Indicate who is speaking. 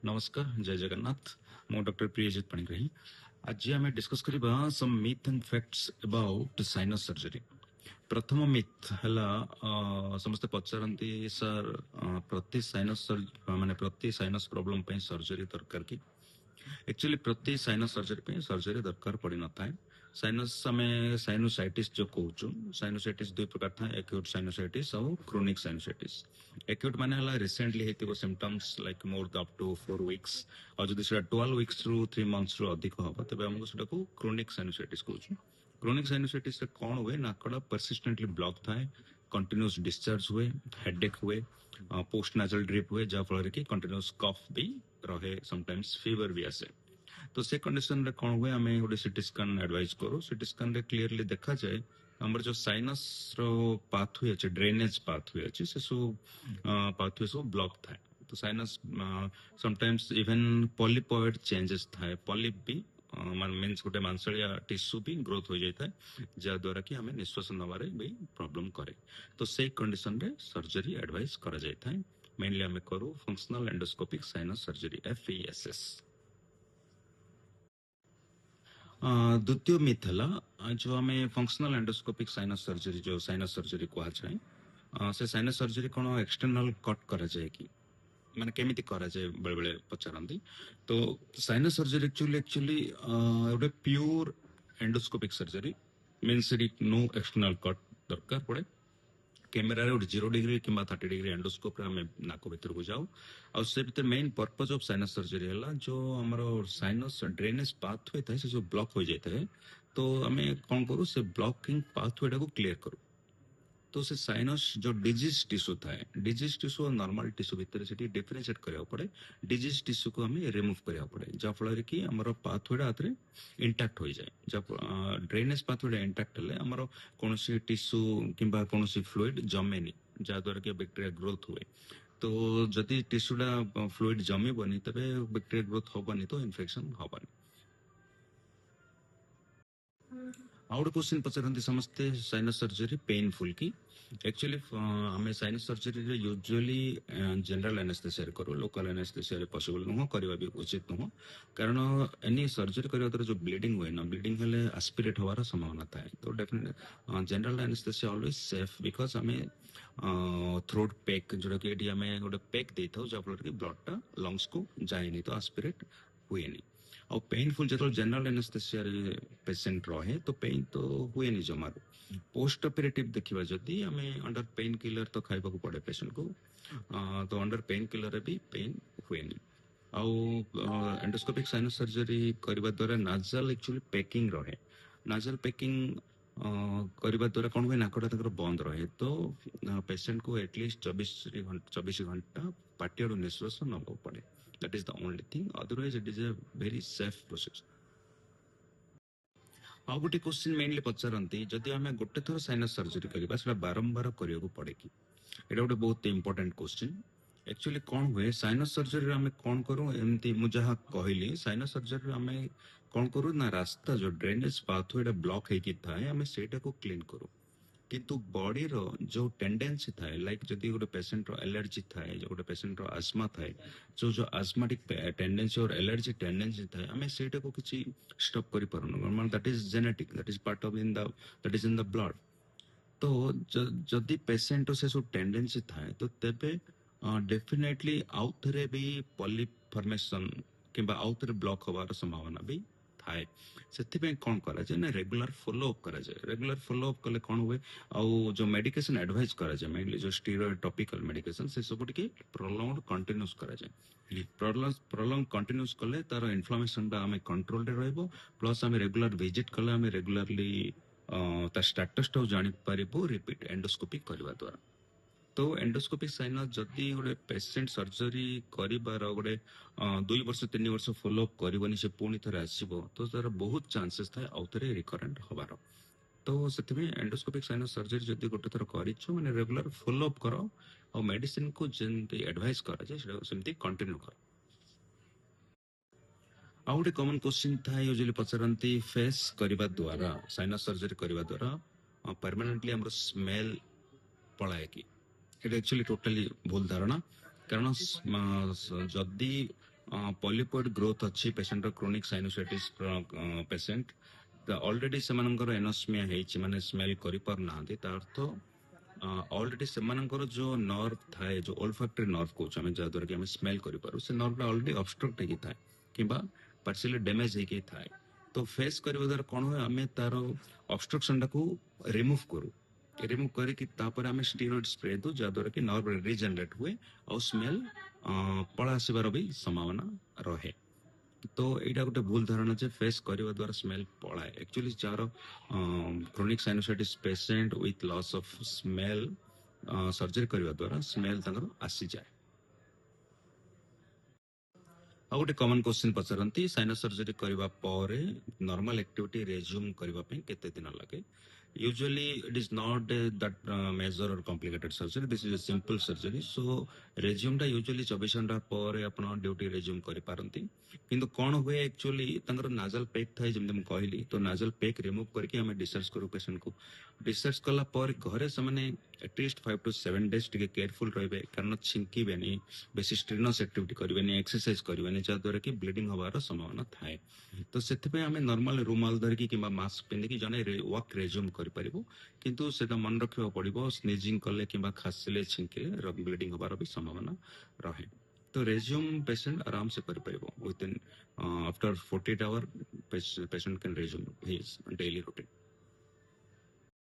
Speaker 1: नमस्कार जय जगन्नाथ मो डॉक्टर प्रियजित पाणिग्राही आज आम डिस्कस करबा some myth and facts about sinus surgery. प्रथम मिथ हला समस्त पचारती सर प्रति साइनस माने प्रति साइनस प्रॉब्लम पे सर्जरी दरकार की। एक्चुअली प्रति साइनस सर्जरी दरकार पड़ी न था। साइनस आम साइनोसाइटिस जो कहूँ साइनोसाइटिस दुई प्रकार था, एक्यूट साइनोसाइटिस और क्रोनिक साइनोसाइटिस। एक्यूट माने हला रिसेंटली हेतिबो symptoms like more up to 4 weeks और जदि सेटा 12 वीक्स रु 3 मंथ्स रु अधिक हबो तबे हमको सेटा को क्रोनिक साइनोसाइटिस कहूँ। क्रोनिक साइनोसाइटिस रे कोन हुए नाकड़ा परसिस्टेंटली ब्लॉक थाए, कंटीन्यूअस डिस्चार्ज हुए, हेडेक हुए, पोस्ट नाजल ड्रिप हुए जा फल कि कंटीन्यूअस कफ भी रहे, समटाइम्स फीवर भी आसे। तो से कंडीशन रे कोन हुए आमे गोटे सीटी स्कैन एडवाइस करू। सीटी स्कैन रे क्लियरली देखा जाए हमर जो साइनस रो पाथवे अछि, ड्रेनेज पाथवे अछि, से सो पाथवे सो ब्लॉक थाए। तो sinus sometimes even polypoid changes थाए, पॉलिप भी मीन्स गोटे मांसलिया टिश्यू भी ग्रोथ हो जाता है जा द्वारा कि हमें निश्वास नबारे भी प्रॉब्लम करे। तो से कंडीशन रे सर्जरी एडवाइस करा जाता है। मेनली हमें करू functional endoscopic sinus surgery FESS। द्वितीय मिथ है जो हमें फंक्शनल एंडोस्कोपिक साइनस सर्जरी जो साइनस सर्जरी कहा जाए से साइनस सर्जरी कौन एक्सटर्नल कट करा जाए कि माने केमिति करा जाए बेले बेले पचारंती। तो साइनस सर्जरी एक्चुअली गोटे pure endoscopic surgery means no external cut दरकार पड़े। कैमेरा रे 0 डिग्री कि 30 डिग्री एंडोस्कोप रे हमें नाक भीतर को जाऊ और से भीतर main purpose of sinus surgery है जो हमारो साइनस ड्रेनेज पाथवे था से जो ब्लॉक हो जाता है तो हमें कौन करू से ब्लॉकिंग पाथवे को क्लियर करू। तो से साइनस जो डिजीज टिश्यू था, डिजीज टिश्यू और नॉर्मल टिश्यू भीतर से डिफरेंशिएट करिया पड़े। डिजीज टिश्यू को हमें रिमूव करिया पड़े जा फल कि हमर पाथवेडा आतरे इंटैक्ट हो जाए। जब ड्रेनेज पाथवेडा इंटैक्ट हले हमर कोनोसी टिश्यू किंबा कोनोसी फ्लूइड जमेनी जा द्वारा कि बैक्टीरिया ग्रोथ हुए। तो जदि टिश्यूडा फ्लूइड जमीबनी तबे बैक्टीरिया ग्रोथ होबनी तो इन्फेक्शन होबनी। आउट क्वेश्चन पचारती समस्ते साइनस सर्जरी पेनफुल की। एक्चुअली हमें साइनस सर्जरी रे यूजुअली जनरल एनेस्थेसिया करू, लोकल एनेस्थेसिया पॉसिबल नुह करबा भी उचित नुह। कारण एनी सर्जरी करबा द्वारा जो ब्लीडिंग हुए ना, ब्लीडिंग हेले एस्पिरेट होवार संभावना थाए। तो definitely general anaesthesia always safe because हमें थ्रोट पैक जोटा कि एटी हमें गोटे पैक देथाउ जा फल कि ब्लड लंग्स को जाएनी तो एस्पिरेट हुएनी। और पेनफुल जो जनरल एनेस्थेसिया पेशेंट रहे तो पेन तो हुए नहीं जमार। पोस्ट ऑपरेटिव देखा जदि आम अंडर पेन किलर तो खाइबा को पड़े पेशेंट को, तो अंडर पेन किलर भी पेन हुए नहीं। आउ एंडोस्कोपिक साइनस सर्जरी करने द्वारा नाजल एक्चुअली पैकिंग रहे। नाजल पैकिंग करने द्वारा कौन हुए नाकटा तक बंद रहे तो पेशेंट को एटलिस्ट 24 घंटा पाटी आड़ निश्वास नब पड़े। That is the only thing. Otherwise, it is a very safe process. ଆଉ ଗୋଟେ क्वेश्चन मेनली पचारती जदि आम गोटे थर साइनस सर्जरी करवा से बारंबार करने पड़े कि एटा गोटे बहुत इंपोर्टेंट क्वेश्चन। एक्चुअली कौन हुए साइनस सर्जरी आम कौन करूँ एमती मुझे कहली साइनस सर्जरी आम कौन करूँ ना रास्ता जो ड्रेनेज पाथवे ब्लॉक होती थाए आम से क्लीन करूँ। किंतु बॉडी रो जो टेंडेंसी थाए लाइक जदि गोटे पेशेंट रो एलर्जी थाए, जो गोटे पेशेंट रो आस्मा थाए, जो आस्माटिक टेंडेंसी और एलर्जी टेंडेंसी थाए आमे सेटा को किछि स्टॉप करि परनु। Normal that is genetic, that is part of in the that is in the blood. तो जदि पेशेंट से सब टेंडेंसी थाए तो तेबे डेफिनेटली आउट रे भी पॉलिप फॉर्मेशन किंबा आउट रे ब्लॉक होवार संभावना भी थाए। से कौन करा जाए ना रेगुलर फॉलोअप करा जाए। रेगुलर फॉलोअप कले कौन हुए आउ जो मेडिकेशन एडवाइस करा जाए मेनली जो स्टीरॉयड टॉपिकल मेडिकेशन से सब टिके प्रोलॉन्ग कंटिन्यूस करा जाए। प्रोलॉन्ग कंटिन्यूस कले तार इन्फ्लेमेशन टा हमें कंट्रोल रे रहबो। प्लस हमें रेगुलर विजिट कले हमें रेगुलरली ता स्टेटस टा जानि परिबो रिपीट एंडोस्कोपी करबा द्वारा। तो एंडोस्कोपिक साइनस जदि गोटे पेशेंट सर्जरी कर गोटे 2 वर्ष 3 वर्ष फॉलोअप करबनी से पुणी थे आसो तो तार बहुत चांसेस थाए आउ थे रिकरेंट हबार। तो से एंडोस्कोपिक साइनस सर्जरी जदि गोटे थर कर मैंने रेगुलर फॉलोअप कर और मेडिसिन को जमी एडवाइस कराए कंटिन्यू कर। आउ गोटे कॉमन क्वेश्चन था यूजुअली पचारती फेस करने द्वारा साइनस सर्जरी करने द्वारा परमानेंटली हमर स्मेल पलाए कि। इट एक्चुअली टोटली भूल धारणा। कारण जदि पॉलीपॉइड ग्रोथ अच्छी patient chronic sinusitis patient already सेमानंकर एनोस्मिया ହେଇଛି ମାନେ ସ୍ମେଲ୍ କରିପାରୁନାହାନ୍ତି ତା ଅର୍ଥ ऑलरेडी ସେମାନଙ୍କର जो नर्व थाए जो ओल्फैक्टरी नर्व कौच आम जहाँद्वारा कि आम स्मेल करूँ से नर्वटा ऑलरेडी ऑब्स्ट्रक्ट होगी थाए कि पार्शियली डैमेज होगी थाए तो फेस करने द्वारा कौन हुए आम तार ऑब्स्ट्रक्शन टाको रिमूव करके आम स्टीरॉइड स्प्रे दू जहाँद्वारा कि नर्व रिजेनरेट हुए और स्मेल पला आसबार भी संभावना रहे तो यहाँ गोटे भूल धारणा जे फेस करने द्वारा स्मेल पलाए एक्चुअली जार chronic sinusitis patient with loss of smell surgery करने द्वारा स्मेल आसी जाए आ गोटे कॉमन क्वेश्चन पचारती साइनस सर्जरी करने पर नॉर्मल एक्टिविटी रेज्यूम करने केते दिन लगे usually it is not that major और complicated surgery this is a simple surgery so resume टा यूजुअली 24 घंटा पर आपण ड्यूटी रेज्यूम करि पारंती किंतु कोन हुए एक्चुअली तंगर नाजल पेक थाए जेम हम कहली तो नाजल पेक रिमूव करके हमें डिस्चार्ज करू पेशेंट को डिस्चार्ज कला पर घरे से एटलिस्ट 5 to 7 days टिके केयरफुल रहिबे कारण छिंकीबेनी बेसी स्ट्रेनस एक्टिविटी करिवेनी एक्सरसाइज करिवेनी जहाँद्वारा कि ब्लीडिंग हबार संभावना थाए तो से आम नॉर्मल रुमाल धरिकी कि मास्क पिंधिकी जने वर्क रेज्यूम करिपरिबो किंतु सेटा मन रखिबा पड़िबो स्नीजिंग कले कि खासिले छिंकिले ब्लीडिंग हबार भी संभावना रहे तो रेज्यूम पेशेंट आराम से करिपरिबो within after 48 hours patient can resume his daily routine